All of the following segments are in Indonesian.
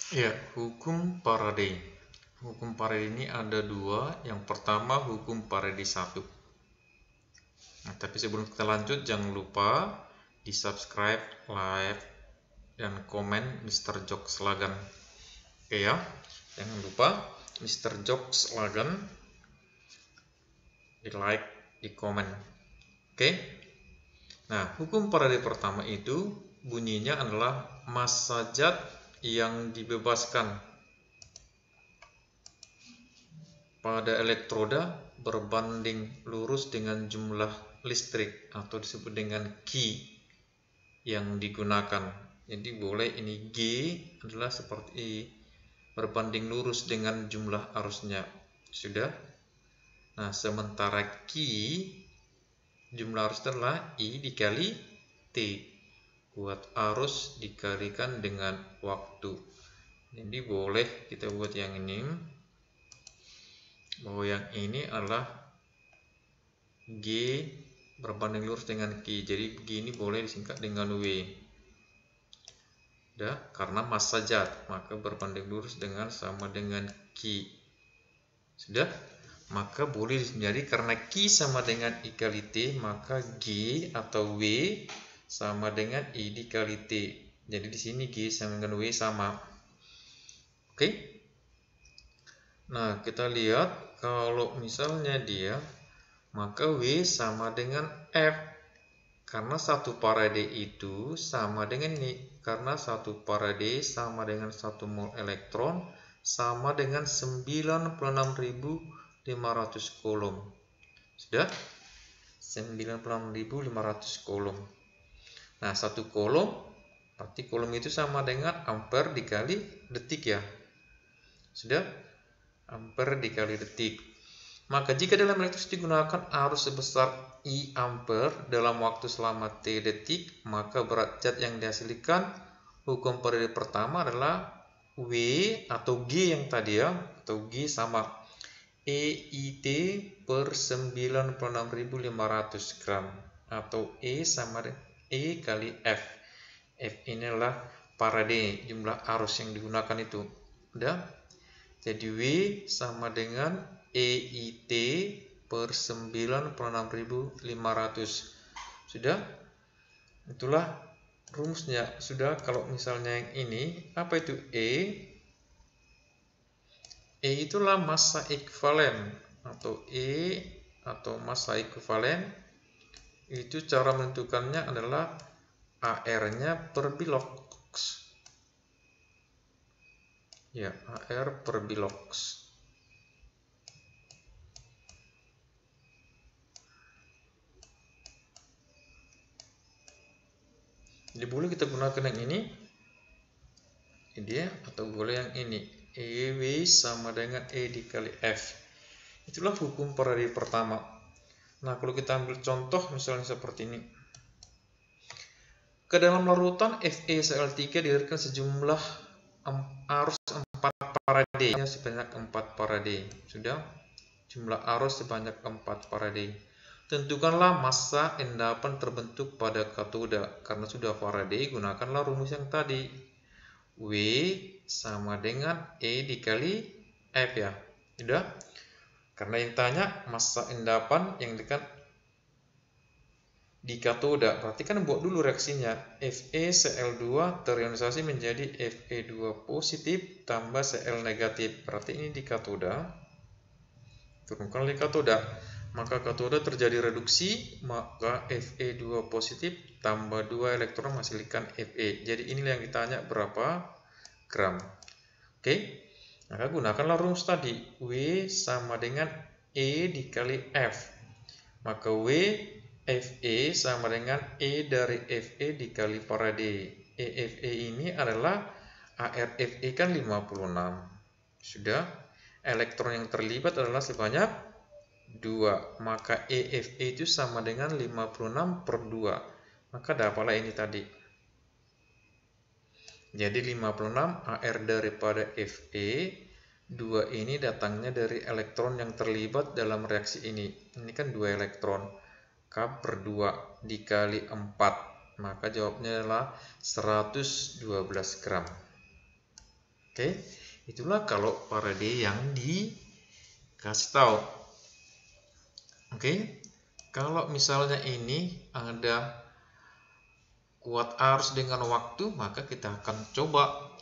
Ya, hukum Faraday. Hukum Faraday ini ada dua. Yang pertama hukum Faraday 1. Nah, tapi sebelum kita lanjut, jangan lupa di subscribe, like, dan komen Mr. Jokes Lagan. Oke ya, jangan lupa Mr. Jokes Lagan di like, di komen. Oke. Nah, hukum Faraday pertama itu bunyinya adalah massa zat yang dibebaskan pada elektroda berbanding lurus dengan jumlah listrik atau disebut dengan Q yang digunakan. Jadi boleh ini G adalah seperti berbanding lurus dengan jumlah arusnya. Sudah? Nah, sementara Q jumlah arus adalah I dikali T. Buat arus dikalikan dengan waktu. Jadi boleh kita buat yang ini, bahwa yang ini adalah G berbanding lurus dengan Q. Jadi G ini boleh disingkat dengan W. Udah, karena massa zat, maka berbanding lurus dengan sama dengan Q. Sudah? Maka boleh jadi karena Q sama dengan I kali T, maka G atau W sama dengan I dikali T. Jadi di sini G sama dengan W sama. Oke? Nah, kita lihat kalau misalnya dia, maka W sama dengan F. Karena 1 Faraday itu sama dengan ini. Karena 1 Faraday sama dengan 1 mol elektron sama dengan 96.500 coulomb. Sudah? 96.500 coulomb. Nah, 1 coulomb berarti coulomb itu sama dengan ampere dikali detik ya. Sudah? Ampere dikali detik. Maka jika dalam elektrisiti digunakan arus sebesar I ampere dalam waktu selama T detik, maka berat zat yang dihasilkan hukum Faraday pertama adalah W atau G yang tadi ya, atau G sama EIT per 96.500 gram, atau E sama E kali F. F inilah Faraday, jumlah arus yang digunakan itu. Udah? Jadi W sama dengan EIT per 96.500. Sudah? Itulah rumusnya. Sudah, kalau misalnya yang ini, apa itu E? E itulah massa ekuivalen atau E atau massa ekuivalen. Itu cara menentukannya adalah AR-nya per bilox. Ya, AR per bilox. Jadi boleh kita gunakan yang ini dia, atau boleh yang ini, EW sama dengan E dikali F. Itulah hukum Faraday pertama. Nah, kalau kita ambil contoh misalnya seperti ini. Ke dalam larutan FeCl3 dialirkan sejumlah arus 4 Faraday sebanyak 4 Faraday. Sudah? Jumlah arus sebanyak 4 Faraday. Tentukanlah massa endapan terbentuk pada katoda. Karena sudah Faraday, gunakanlah rumus yang tadi. W sama dengan E dikali F ya. Sudah? Karena yang tanya massa endapan yang dekat di katoda. Berarti kan buat dulu reaksinya. FeCl2 terionisasi menjadi Fe2 positif tambah Cl negatif. Berarti ini di katoda. Turunkan di katoda. Maka katoda terjadi reduksi, maka Fe2 positif tambah 2 elektron menghasilkan Fe. Jadi inilah yang ditanya berapa gram. Oke, maka gunakanlah rumus tadi. W sama dengan E dikali F. Maka W Fe sama dengan E dari Fe dikali Faraday. Fe ini adalah ARFE kan 56. Sudah, elektron yang terlibat adalah sebanyak 2, maka EFE itu sama dengan 56 per 2. Maka dapatlah ini tadi. Jadi 56 AR daripada Fe, 2 ini datangnya dari elektron yang terlibat dalam reaksi ini. Ini kan 2 elektron. K per 2 dikali 4. Maka jawabnya adalah 112 gram. Oke, itulah kalau Faraday yang dikasih tahu. Oke, kalau misalnya ini ada kuat arus dengan waktu, maka kita akan coba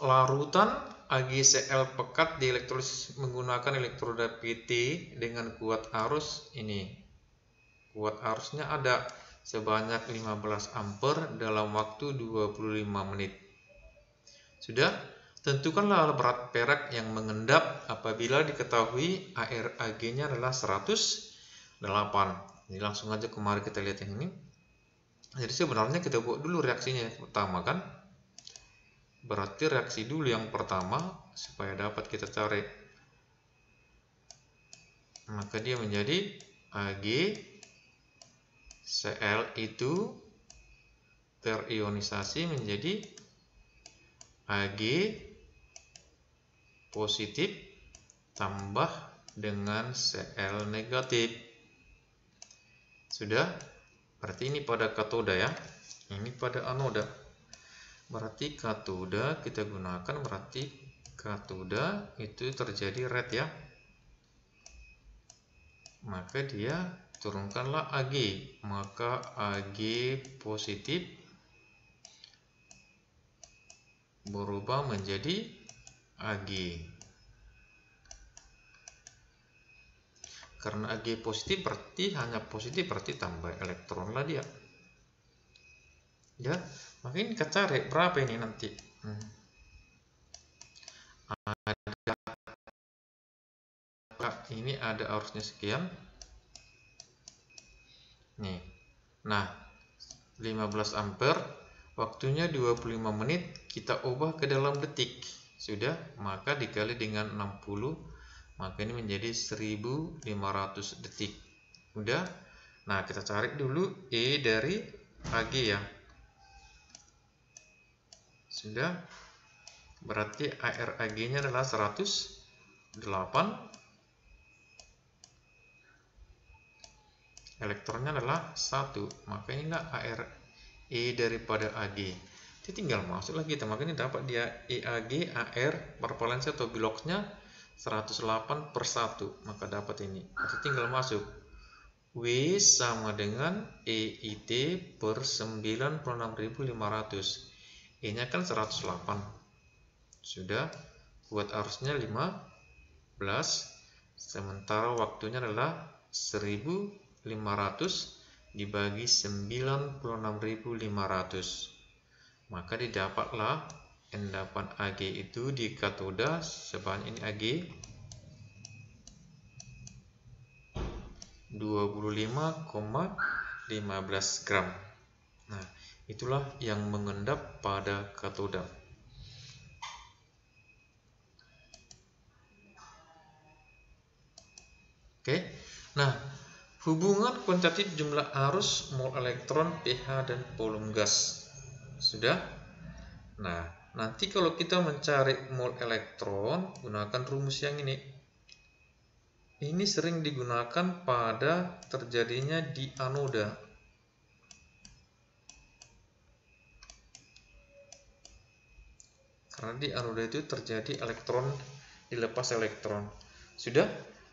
larutan AgCl pekat di elektrolisis menggunakan elektroda PT dengan kuat arus ini. Kuat arusnya ada sebanyak 15 ampere dalam waktu 25 menit. Sudah, tentukanlah berat perak yang mengendap apabila diketahui AgNya adalah 108. Ini langsung aja kemarin kita lihat yang ini. Jadi sebenarnya kita buat dulu reaksinya yang pertama kan. Berarti reaksi dulu yang pertama supaya dapat kita cari. Maka dia menjadi AgCl itu terionisasi menjadi Ag positif tambah dengan Cl negatif. Sudah? Berarti ini pada katoda ya. Ini pada anoda. Berarti katoda kita gunakan, berarti katoda itu terjadi red ya. Maka dia turunkanlah Ag. Maka Ag positif berubah menjadi Ag. Karena Ag positif berarti hanya positif, berarti tambah elektron lah dia. Ya, makanya kita cari berapa ini nanti. Ini ada arusnya sekian. Nih. Nah, 15 ampere, waktunya 25 menit, kita ubah ke dalam detik. Sudah, maka dikali dengan 60, maka ini menjadi 1500 detik. Udah. Nah, kita cari dulu E dari Ag ya. Sudah. Berarti ArAg-nya adalah 108. Elektronnya adalah 1. Maka inilah E daripada Ag. Itu tinggal masuk lagi, makanya dapat dia EAG AR pervalensi atau biloknya 108/1. Maka dapat ini. Itu tinggal masuk. W sama dengan EIT per 96.500. E-nya kan 108. Sudah. Kuat arusnya 15. Sementara waktunya adalah 1500 dibagi 96.500. Maka didapatlah endapan Ag itu di katoda sebanyak ini Ag 25,15 gram. Nah, itulah yang mengendap pada katoda. Oke. Nah, hubungan kuantitatif jumlah arus, mol elektron, pH dan volume gas. Sudah? Nah, nanti kalau kita mencari mol elektron, gunakan rumus yang ini. Ini sering digunakan pada terjadinya di anoda. Karena di anoda itu terjadi elektron, dilepas elektron. Sudah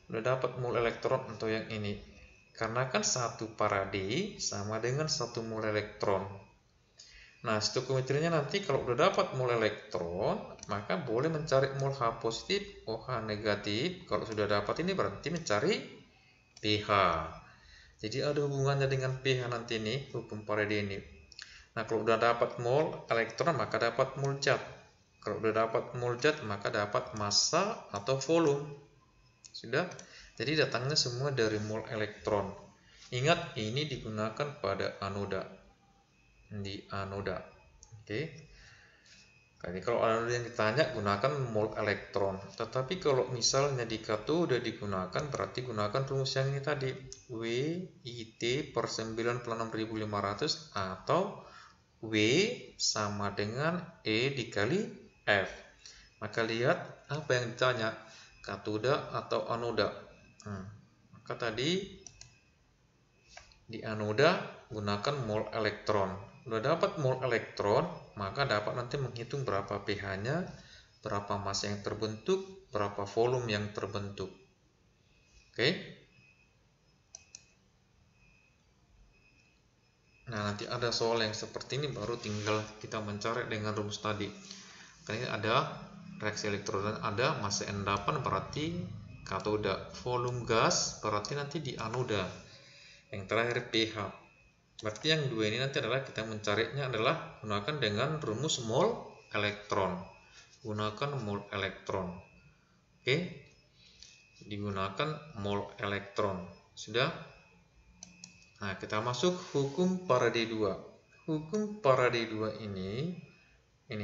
dapat mol elektron untuk yang ini. Karena kan 1 Faraday sama dengan 1 mol elektron. Nah, stoichiometrinya nanti kalau udah dapat mol elektron, maka boleh mencari mol H positif, OH negatif. Kalau sudah dapat ini berarti mencari pH. Jadi ada hubungannya dengan pH nanti ini, hukum Faraday ini. Nah, kalau udah dapat mol elektron, maka dapat mol zat. Kalau udah dapat mol zat, maka dapat massa atau volume. Sudah? Jadi datangnya semua dari mol elektron. Ingat, ini digunakan pada anoda. Di anoda. Oke. Jadi kalau anoda yang ditanya gunakan mol elektron. Tetapi kalau misalnya di katoda digunakan, berarti gunakan rumus yang ini tadi, WIT per 96.500 atau W sama dengan E dikali F. Maka lihat apa yang ditanya, katoda atau anoda. Maka tadi di anoda gunakan mol elektron. Sudah dapat mol elektron, maka dapat nanti menghitung berapa pH-nya, berapa massa yang terbentuk, berapa volume yang terbentuk. Oke. Nah, nanti ada soal yang seperti ini baru tinggal kita mencari dengan rumus tadi. Karena ada reaksi elektroda, ada massa N8 berarti katoda, volume gas berarti nanti di anoda. Yang terakhir pH. Berarti yang dua ini nanti adalah kita mencarinya adalah gunakan dengan rumus mol elektron. Gunakan mol elektron. Oke. Digunakan mol elektron. Sudah? Nah, kita masuk hukum Faraday 2. Hukum Faraday 2 ini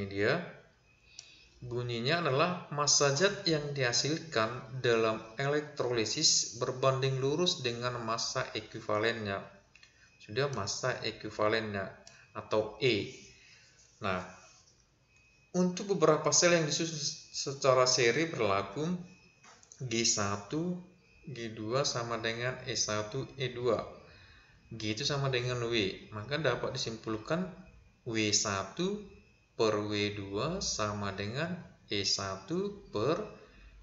dia. Bunyinya adalah massa zat yang dihasilkan dalam elektrolisis berbanding lurus dengan massa ekuivalennya. Sudah, massa ekuivalennya atau E. Nah, untuk beberapa sel yang disusun secara seri berlaku G1, G2 sama dengan E1, E2. G itu sama dengan W. Maka dapat disimpulkan W1 per W2 sama dengan E1 per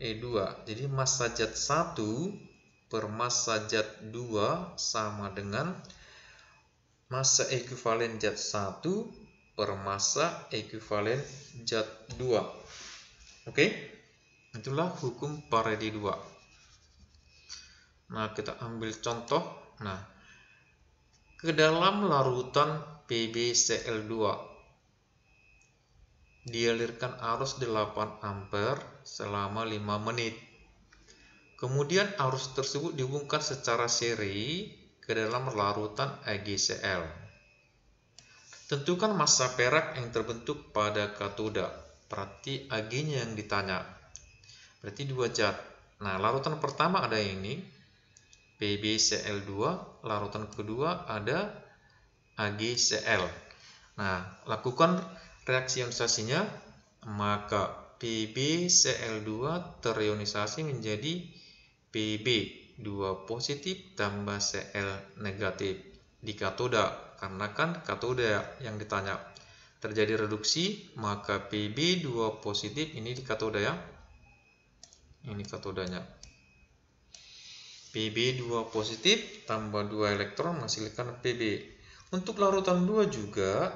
E2. Jadi massa zat 1 per massa zat 2 sama dengan massa ekuivalen zat 1 per massa ekuivalen zat 2. Oke? Itulah hukum Faraday 2. Nah, kita ambil contoh. Nah, ke dalam larutan PbCl2 dialirkan arus 8 ampere selama 5 menit. Kemudian arus tersebut dihubungkan secara seri ke dalam larutan AgCl. Tentukan massa perak yang terbentuk pada katoda. Berarti Ag-nya yang ditanya. Berarti dua zat. Nah, larutan pertama ada ini PbCl2, larutan kedua ada AgCl. Nah, lakukan reaksi ionisasinya, maka PbCl2 terionisasi menjadi Pb2 positif tambah Cl negatif di katoda, karena kan katoda yang ditanya. Terjadi reduksi, maka Pb2 positif ini di katoda ya. Ini katodanya. Pb2 positif tambah 2 elektron menghasilkan Pb. Untuk larutan 2 juga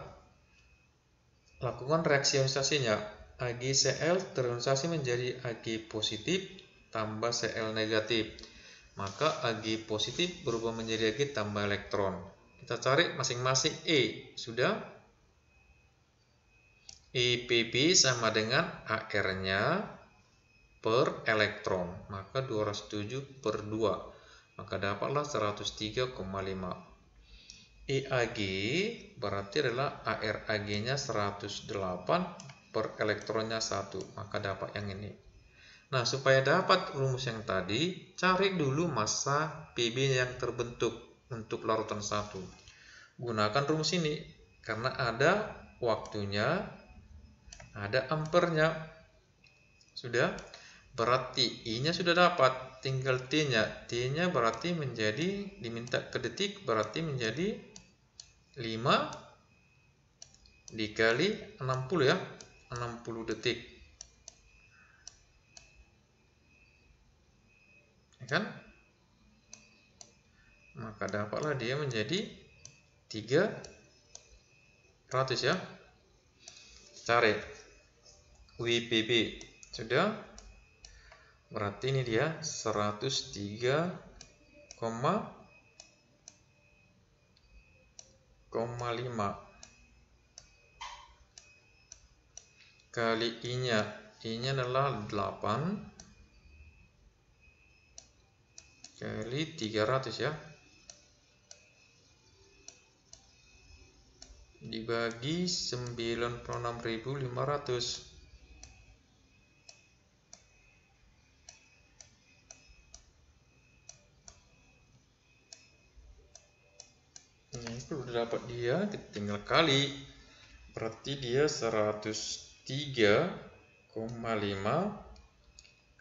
lakukan reaksi ionisasinya. AgCl terionisasi menjadi Ag positif tambah Cl negatif. Maka Ag positif berubah menjadi Ag tambah elektron. Kita cari masing-masing E. Sudah? EPB sama dengan AR-nya per elektron, maka 207 per 2, maka dapatlah 103,5. EAG berarti adalah ARAG-nya 108 per elektronnya 1, maka dapat yang ini. Nah, supaya dapat rumus yang tadi, cari dulu massa Pb yang terbentuk untuk larutan 1. Gunakan rumus ini, karena ada waktunya, ada ampernya. Sudah? Berarti I-nya sudah dapat, tinggal T-nya. T-nya berarti menjadi, diminta ke detik, berarti menjadi 5 dikali 60 ya, 60 detik. Ya kan? Maka dapatlah dia menjadi 300 ya. Cari WPB. Sudah? Berarti ini dia 103,5 kali I-nya. I-nya adalah 8 kali 300 ya. Dibagi 96.500. Ini sudah dapat dia, kita tinggal kali. Berarti dia 103,5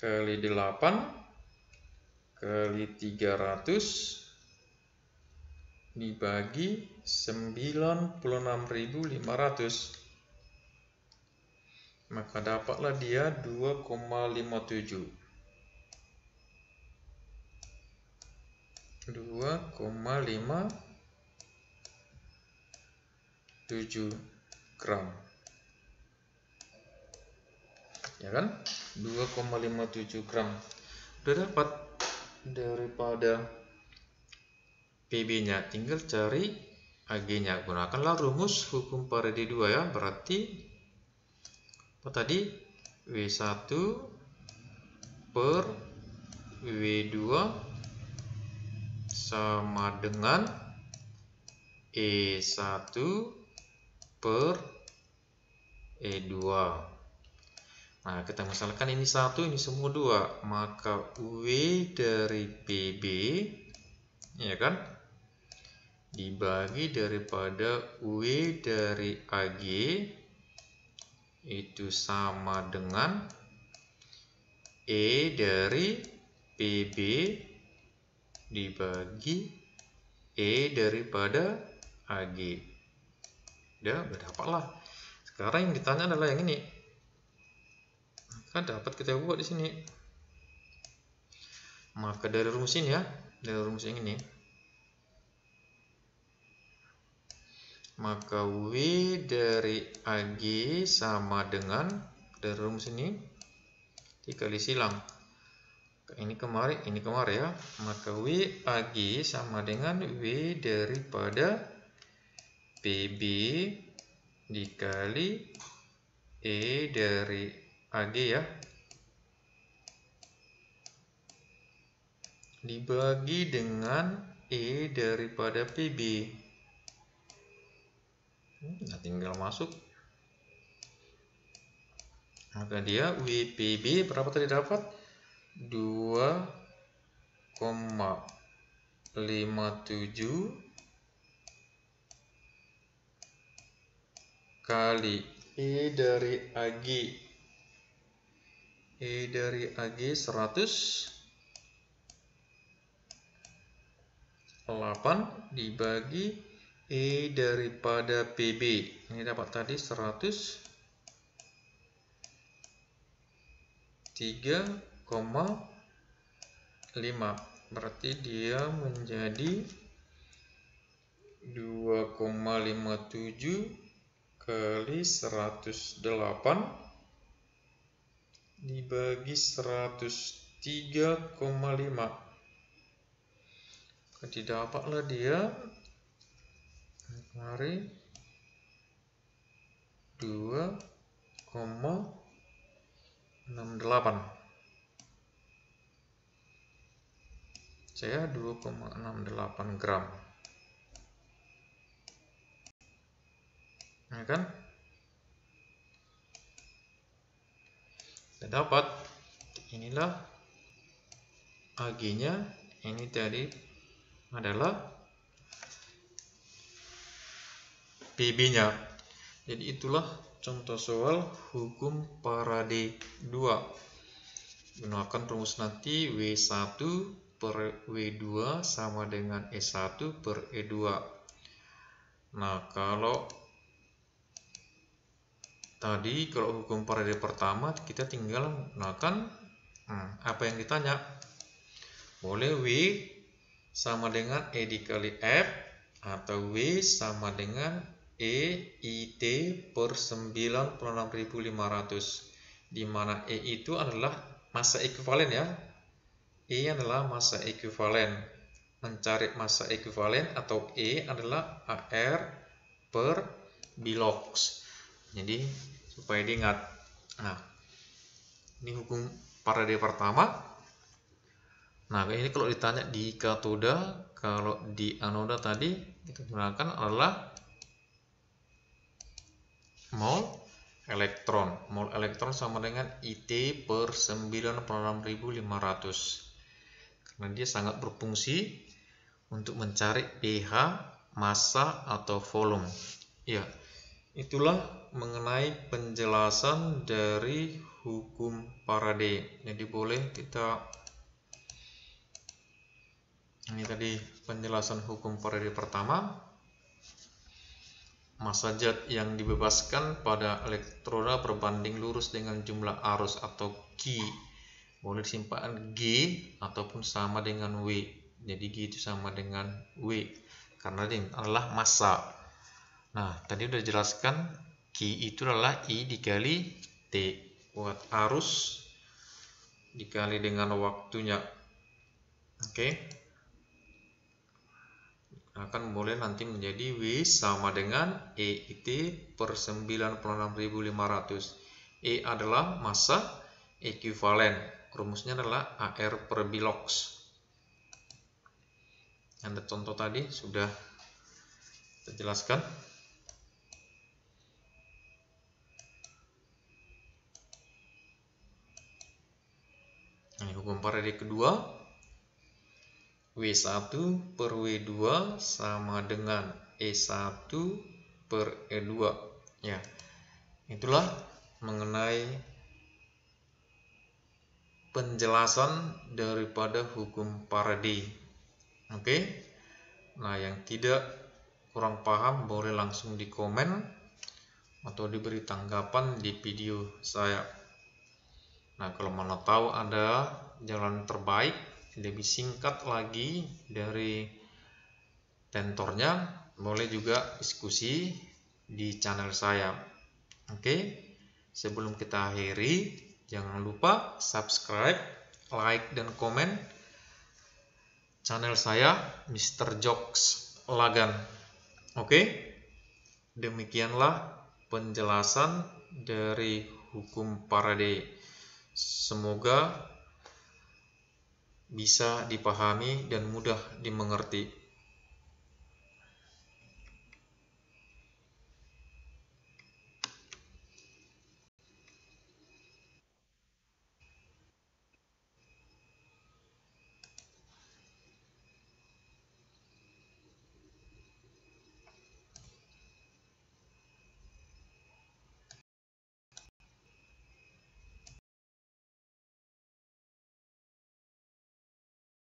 kali 8 kali 300 dibagi 96.500. maka dapatlah dia 2,57. 2,57 gram. Ya kan? 2,57 gram. Udah dapat daripada PB-nya, tinggal cari AG-nya. Gunakanlah rumus hukum Faraday 2 ya. Berarti apa tadi? W1 per W2 sama dengan E1 per E2. Nah, kita misalkan ini 1, ini semua 2, maka W dari PB, ya kan, dibagi daripada W dari AG itu sama dengan E dari PB dibagi E daripada AG. Udah dapatlah. Sekarang yang ditanya adalah yang ini. Maka dapat kita buat di sini. Maka dari rumus ini ya, dari rumus yang ini, maka W dari AG sama dengan, dari rumus ini dikali silang. Ini kemarin ya. Maka W AG sama dengan W daripada PB dikali E dari AG ya, dibagi dengan E daripada PB. Nah, tinggal masuk. Maka dia WPB berapa tadi dapat? 2,57 kali E dari AG. E dari AG 108 dibagi E daripada PB. Ini dapat tadi 103,5. Berarti dia menjadi 2,57 kali 108 dibagi 103,5. Jadi dapatlah dia, mari, 2,68. Saya 2,68 gram. Ya kan? Kita dapat, inilah AG-nya, ini tadi adalah PB-nya. Jadi itulah contoh soal hukum Faraday 2. Gunakan rumus nanti W1 per W2 sama dengan E1 per E2. Nah, kalau tadi kalau hukum Faraday pertama kita tinggal gunakan apa yang ditanya. Boleh W sama dengan E dikali F, atau W sama dengan E IT per 96.500, di mana E itu adalah massa ekuivalen ya. E adalah massa ekuivalen. Mencari massa ekuivalen atau E adalah AR per Bilox. Jadi supaya diingat. Nah, ini hukum Faraday pertama. Nah, ini kalau ditanya di katoda, kalau di anoda tadi kita gunakan adalah mol elektron. Mol elektron sama dengan IT per 96.500. Karena dia sangat berfungsi untuk mencari pH, massa atau volume. Ya, itulah mengenai penjelasan dari hukum Faraday. Jadi boleh kita, ini tadi penjelasan hukum Faraday pertama. massa zat yang dibebaskan pada elektroda berbanding lurus dengan jumlah arus atau Q. Boleh disimpan G ataupun sama dengan W. Jadi G itu sama dengan W karena ini adalah massa. Nah, tadi udah jelaskan Q itu adalah I dikali T. Buat arus dikali dengan waktunya. Oke. Akan boleh nanti menjadi W sama dengan EIT per 96.500. E adalah massa ekuivalen. Rumusnya adalah AR per bilox. Ada contoh tadi sudah kita jelaskan. Ini hukum Faraday kedua. W1 per W2 sama dengan E1 per E2. Ya, itulah mengenai penjelasan daripada hukum Faraday. Oke. Nah, yang tidak kurang paham boleh langsung di komen atau diberi tanggapan di video saya. Nah, kalau mau tahu ada jalan terbaik lebih singkat lagi dari tentornya, boleh juga diskusi di channel saya. Oke, sebelum kita akhiri, jangan lupa subscribe, like, dan komen channel saya Mr. Jokes Lagan. Oke, demikianlah penjelasan dari hukum Faraday. Semoga bisa dipahami dan mudah dimengerti.